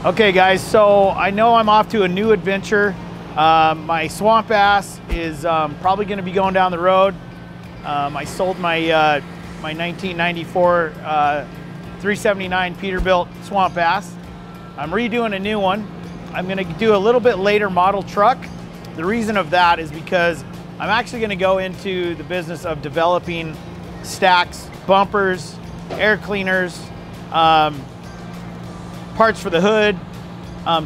Okay guys, so I know I'm off to a new adventure. My swamp ass is probably going to be going down the road. I sold my 1994 379 Peterbilt swamp ass. I'm redoing a new one. I'm going to do a little bit later model truck. The reason of that is because I'm actually going to go into the business of developing stacks, bumpers, air cleaners, parts for the hood,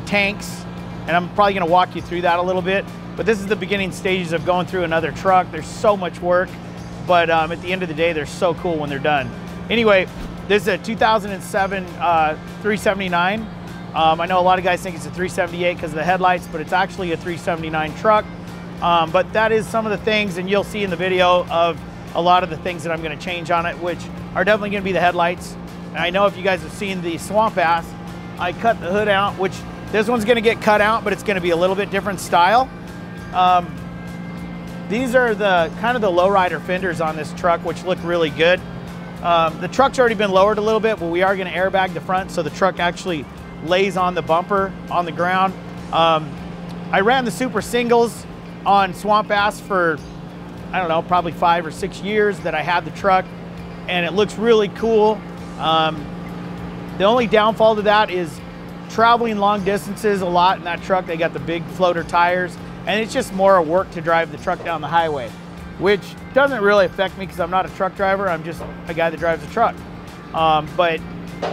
tanks, and I'm probably going to walk you through that a little bit. But this is the beginning stages of going through another truck. There's so much work, but at the end of the day, they're so cool when they're done. Anyway, this is a 2007 379. I know a lot of guys think it's a 378 because of the headlights, but it's actually a 379 truck. But that is some of the things, and you'll see in the video of a lot of the things that I'm going to change on it, which are definitely going to be the headlights. And I know if you guys have seen the swamp ass, I cut the hood out, which this one's going to get cut out, but it's going to be a little bit different style. These are the kind of the lowrider fenders on this truck, which look really good. The truck's already been lowered a little bit, but we are going to airbag the front, so the truck actually lays on the bumper on the ground. I ran the super singles on swamp ass for, I don't know, probably 5 or 6 years that I had the truck, and it looks really cool. The only downfall to that is traveling long distances a lot in that truck. They got the big floater tires, and it's just more work to drive the truck down the highway, which doesn't really affect me because I'm not a truck driver. I'm just a guy that drives a truck. But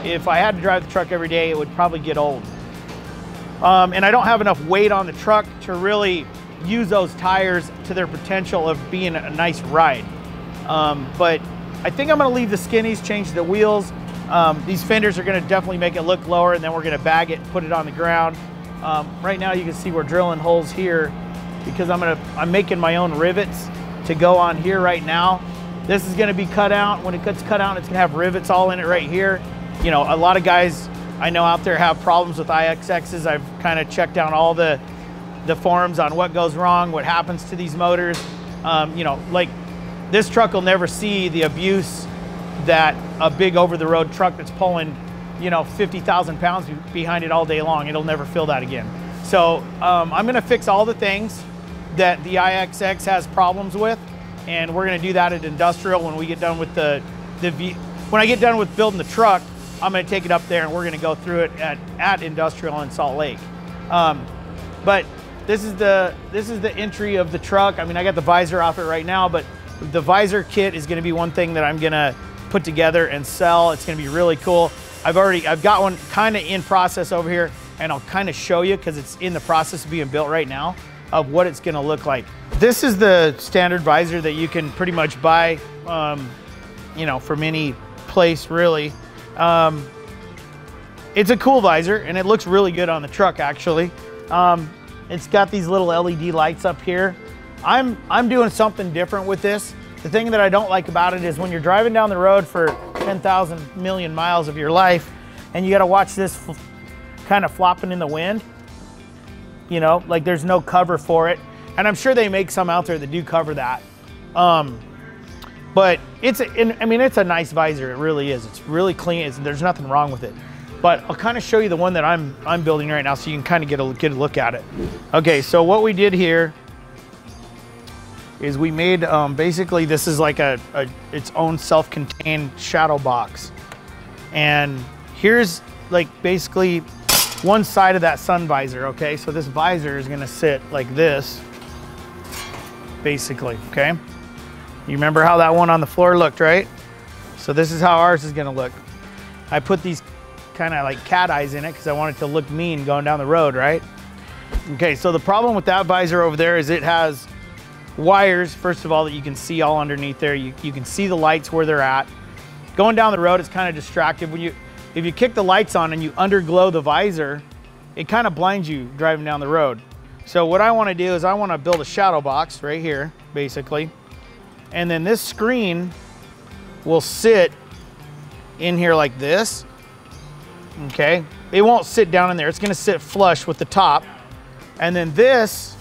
if I had to drive the truck every day, it would probably get old. And I don't have enough weight on the truck to really use those tires to their potential of being a nice ride. But I think I'm gonna leave the skinnies, change the wheels. These fenders are gonna definitely make it look lower, and then we're gonna bag it and put it on the ground. Right now you can see we're drilling holes here because I'm making my own rivets to go on here right now. This is gonna be cut out. When it gets cut out, it's gonna have rivets all in it right here. You know, a lot of guys I know out there have problems with IXXs. I've kind of checked down all the forums on what goes wrong, what happens to these motors. You know, like this truck will never see the abuse that a big over-the-road truck that's pulling, you know, 50,000 pounds behind it all day long, it'll never feel that again. So I'm gonna fix all the things that the IXX has problems with, and we're gonna do that at Industrial when we get done with when I get done with building the truck. I'm gonna take it up there and we're gonna go through it at Industrial in Salt Lake. But this is the entry of the truck. I mean, I got the visor off it right now, but the visor kit is gonna be one thing that I'm gonna put together and sell. It's gonna be really cool. I've got one kind of in process over here, and I'll kind of show you because it's in the process of being built right now of what it's gonna look like. This is the standard visor that you can pretty much buy, you know, from any place really. It's a cool visor and it looks really good on the truck actually. It's got these little LED lights up here. I'm doing something different with this. The thing that I don't like about it is when you're driving down the road for 10,000 million miles of your life and you got to watch this kind of flopping in the wind, you know, like there's no cover for it. And I'm sure they make some out there that do cover that. But I mean, it's a nice visor. It really is. It's really clean. There's nothing wrong with it. But I'll kind of show you the one that I'm building right now so you can kind of get a look at it. Okay, so what we did here is we made, basically this is like its own self-contained shadow box. And here's like basically one side of that sun visor, okay? So this visor is gonna sit like this, basically, okay? You remember how that one on the floor looked, right? So this is how ours is gonna look. I put these kind of like cat eyes in it because I want it to look mean going down the road, right? Okay, so the problem with that visor over there is it has wires, first of all, that you can see all underneath there. You can see the lights where they're at. Going down the road, it's kind of distractive. If you kick the lights on and you underglow the visor, it kind of blinds you driving down the road. So what I want to do is I want to build a shadow box right here, basically. And then this screen will sit in here like this, okay? It won't sit down in there. It's going to sit flush with the top. And then this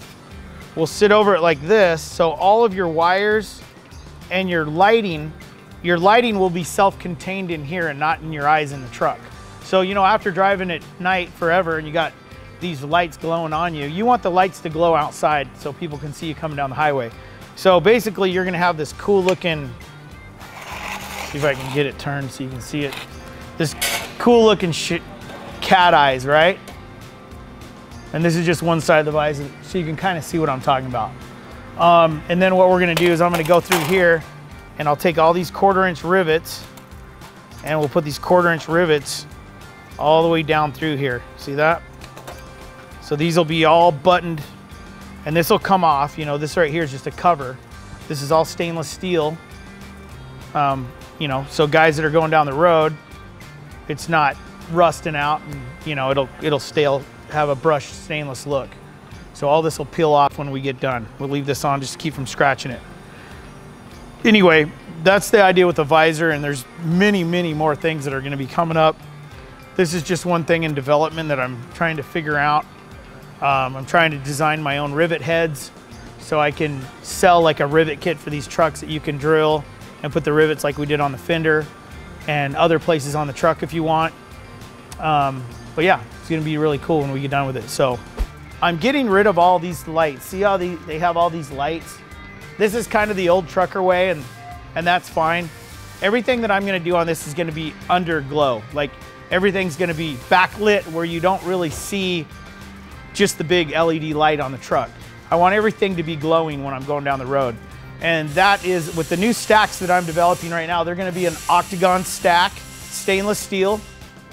will sit over it like this, so all of your wires and your lighting will be self-contained in here and not in your eyes in the truck. So, you know, after driving at night forever and you got these lights glowing on you, you want the lights to glow outside so people can see you coming down the highway. So basically you're gonna have this cool looking, see if I can get it turned so you can see it. This cool looking cat eyes, right? And this is just one side of the visor, so you can kind of see what I'm talking about. And then what we're gonna do is I'm gonna go through here and I'll take all these 1/4-inch rivets and we'll put these 1/4-inch rivets all the way down through here. See that? So these will be all buttoned and this will come off. You know, this right here is just a cover. This is all stainless steel. You know, so guys that are going down the road, it's not rusting out and, you know, it'll still have a brushed stainless look. So all this will peel off when we get done. We'll leave this on just to keep from scratching it. Anyway, that's the idea with the visor, and there's many, many more things that are gonna be coming up. This is just one thing in development that I'm trying to figure out. I'm trying to design my own rivet heads so I can sell like a rivet kit for these trucks that you can drill and put the rivets like we did on the fender and other places on the truck if you want. But yeah, it's gonna be really cool when we get done with it. So I'm getting rid of all these lights. See how they have all these lights? This is kind of the old trucker way, and that's fine. Everything that I'm gonna do on this is gonna be underglow. Like everything's gonna be backlit where you don't really see just the big LED light on the truck. I want everything to be glowing when I'm going down the road. And that is, with the new stacks that I'm developing right now, they're gonna be an octagon stack, stainless steel.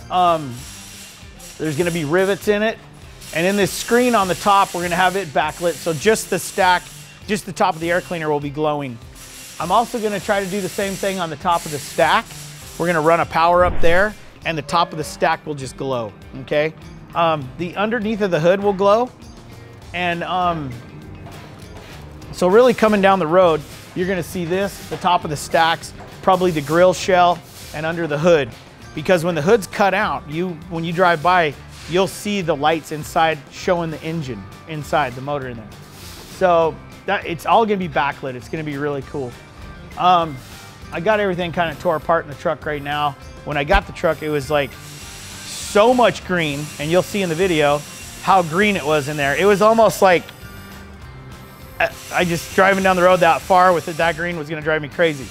There's gonna be rivets in it. And in this screen on the top, we're gonna have it backlit. So just the stack, just the top of the air cleaner will be glowing. I'm also gonna try to do the same thing on the top of the stack. We're gonna run a power up there and the top of the stack will just glow, okay? The underneath of the hood will glow. And so really coming down the road, you're gonna see this, the top of the stacks, probably the grill shell and under the hood. Because when the hood's cut out, when you drive by, you'll see the lights inside showing the engine inside, the motor in there. So it's all gonna be backlit. It's gonna be really cool. I got everything kind of tore apart in the truck right now. When I got the truck, it was like so much green, and you'll see in the video how green it was in there. It was almost like, I just driving down the road that far with it that green was gonna drive me crazy.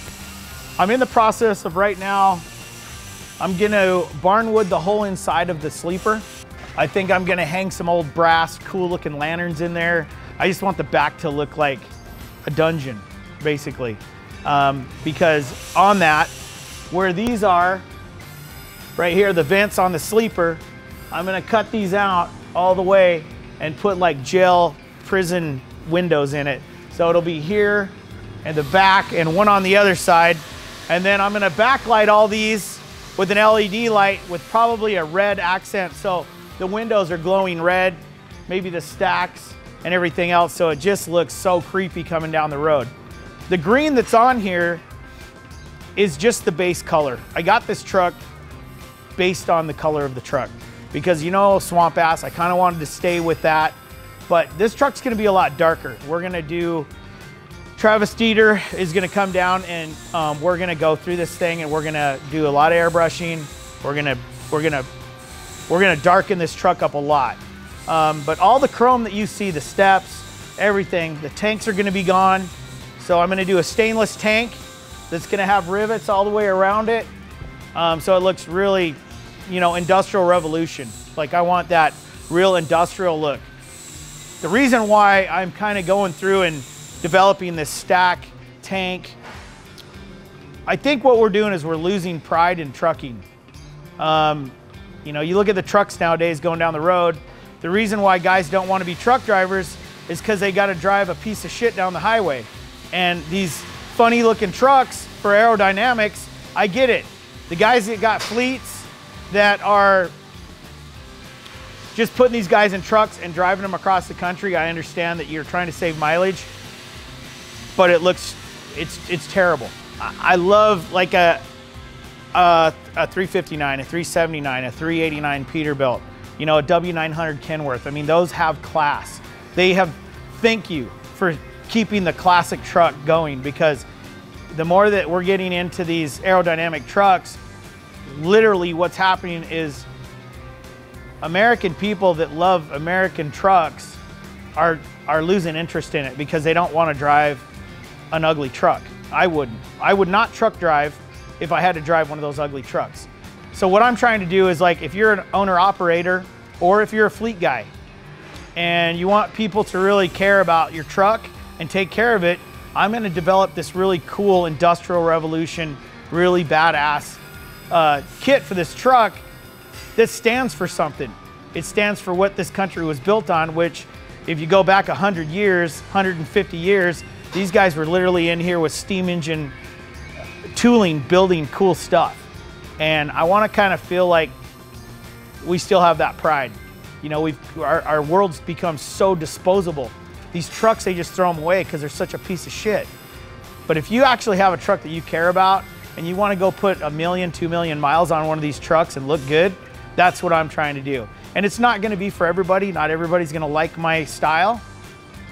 I'm in the process of right now, I'm gonna barnwood the whole inside of the sleeper. I think I'm gonna hang some old brass, cool looking lanterns in there. I just want the back to look like a dungeon, basically. Because on that, where these are, right here, the vents on the sleeper, I'm gonna cut these out all the way and put like gel prison windows in it. So it'll be here and the back and one on the other side. And then I'm gonna backlight all these with an LED light with probably a red accent. So the windows are glowing red, maybe the stacks and everything else. So it just looks so creepy coming down the road. The green that's on here is just the base color. I got this truck based on the color of the truck because, you know, swamp ass, I kind of wanted to stay with that. But this truck's gonna be a lot darker. We're gonna do, Travis Dieter is gonna come down and we're gonna go through this thing and we're gonna do a lot of airbrushing. We're gonna darken this truck up a lot. But all the chrome that you see, the steps, everything, the tanks are gonna be gone. So I'm gonna do a stainless tank that's gonna have rivets all the way around it. So it looks really, you know, industrial revolution. Like I want that real industrial look. The reason why I'm kind of going through and developing this stack tank, I think what we're doing is we're losing pride in trucking. You know, you look at the trucks nowadays going down the road, the reason why guys don't want to be truck drivers is because they got to drive a piece of shit down the highway. And these funny looking trucks for aerodynamics, I get it. The guys that got fleets that are just putting these guys in trucks and driving them across the country, I understand that you're trying to save mileage, but it looks, it's terrible. I love like a 359, a 379, a 389 Peterbilt, you know, a W900 Kenworth. I mean, those have class. They have, thank you for keeping the classic truck going, because the more that we're getting into these aerodynamic trucks, literally what's happening is American people that love American trucks are losing interest in it because they don't want to drive an ugly truck. I wouldn't. I would not truck drive if I had to drive one of those ugly trucks. So what I'm trying to do is, like, if you're an owner operator or if you're a fleet guy and you want people to really care about your truck and take care of it, I'm going to develop this really cool industrial revolution, really badass kit for this truck that stands for something. It stands for what this country was built on, which if you go back 100 years, 150 years, these guys were literally in here with steam engine tooling, building cool stuff. And I want to kind of feel like we still have that pride. You know, our world's become so disposable. These trucks, they just throw them away because they're such a piece of shit. But if you actually have a truck that you care about and you want to go put 1 million, 2 million miles on one of these trucks and look good, that's what I'm trying to do. And it's not going to be for everybody. Not everybody's going to like my style,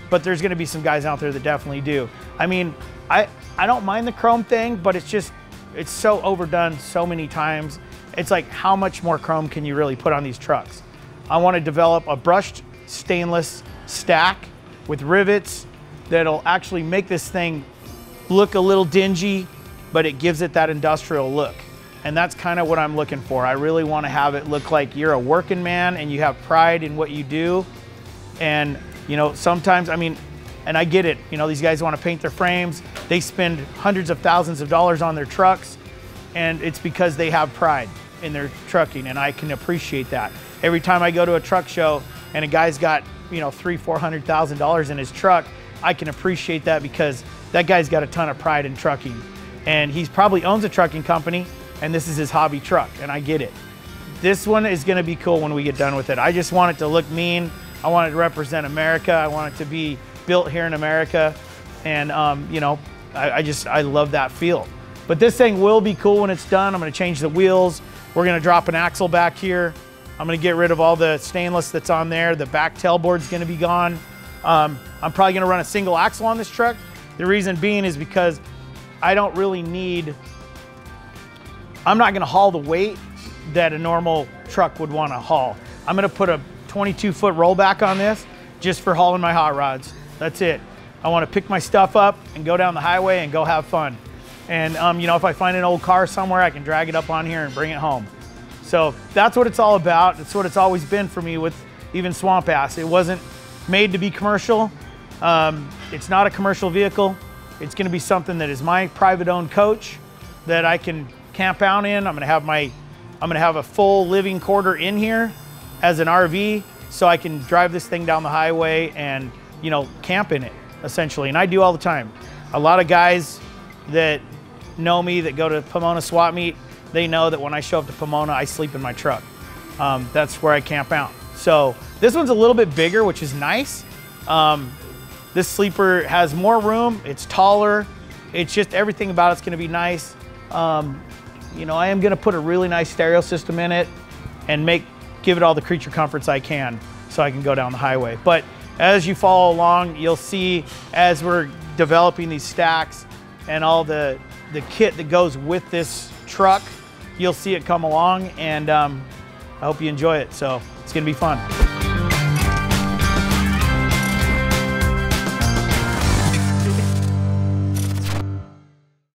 but there's going to be some guys out there that definitely do. I mean, I don't mind the chrome thing, but it's so overdone so many times. It's like, how much more chrome can you really put on these trucks? I want to develop a brushed stainless stack with rivets that'll actually make this thing look a little dingy, but it gives it that industrial look. And that's kind of what I'm looking for. I really want to have it look like you're a working man and you have pride in what you do. And, you know, sometimes, I mean, and I get it, you know, these guys want to paint their frames. They spend hundreds of thousands of dollars on their trucks, and it's because they have pride in their trucking, and I can appreciate that. Every time I go to a truck show and a guy's got, you know, $300,000–400,000 in his truck, I can appreciate that because that guy's got a ton of pride in trucking. And he probably owns a trucking company, and this is his hobby truck, and I get it. This one is gonna be cool when we get done with it. I just want it to look mean. I want it to represent America. I want it to be built here in America. And you know, I love that feel. But this thing will be cool when it's done. I'm gonna change the wheels. We're gonna drop an axle back here. I'm gonna get rid of all the stainless that's on there. The back tailboard's gonna be gone. I'm probably gonna run a single axle on this truck. The reason being is because I don't really need, I'm not gonna haul the weight that a normal truck would wanna haul. I'm gonna put a 22-foot rollback on this just for hauling my hot rods. That's it. I wanna pick my stuff up and go down the highway and go have fun. And you know, if I find an old car somewhere, I can drag it up on here and bring it home. So that's what it's all about. It's what it's always been for me with even Swamp Ass. It wasn't made to be commercial. It's not a commercial vehicle. It's gonna be something that is my private owned coach that I can camp out in. I'm gonna have a full living quarter in here as an RV, so I can drive this thing down the highway and, you know, camp in it, essentially. And I do all the time. A lot of guys that know me that go to Pomona Swap Meet, they know that when I show up to Pomona, I sleep in my truck. That's where I camp out. So this one's a little bit bigger, which is nice. This sleeper has more room, it's taller, it's just everything about it's gonna be nice. You know, I am gonna put a really nice stereo system in it and give it all the creature comforts I can so I can go down the highway. But as you follow along, you'll see as we're developing these stacks and all the kit that goes with this truck, you'll see it come along, and I hope you enjoy it. So it's gonna be fun.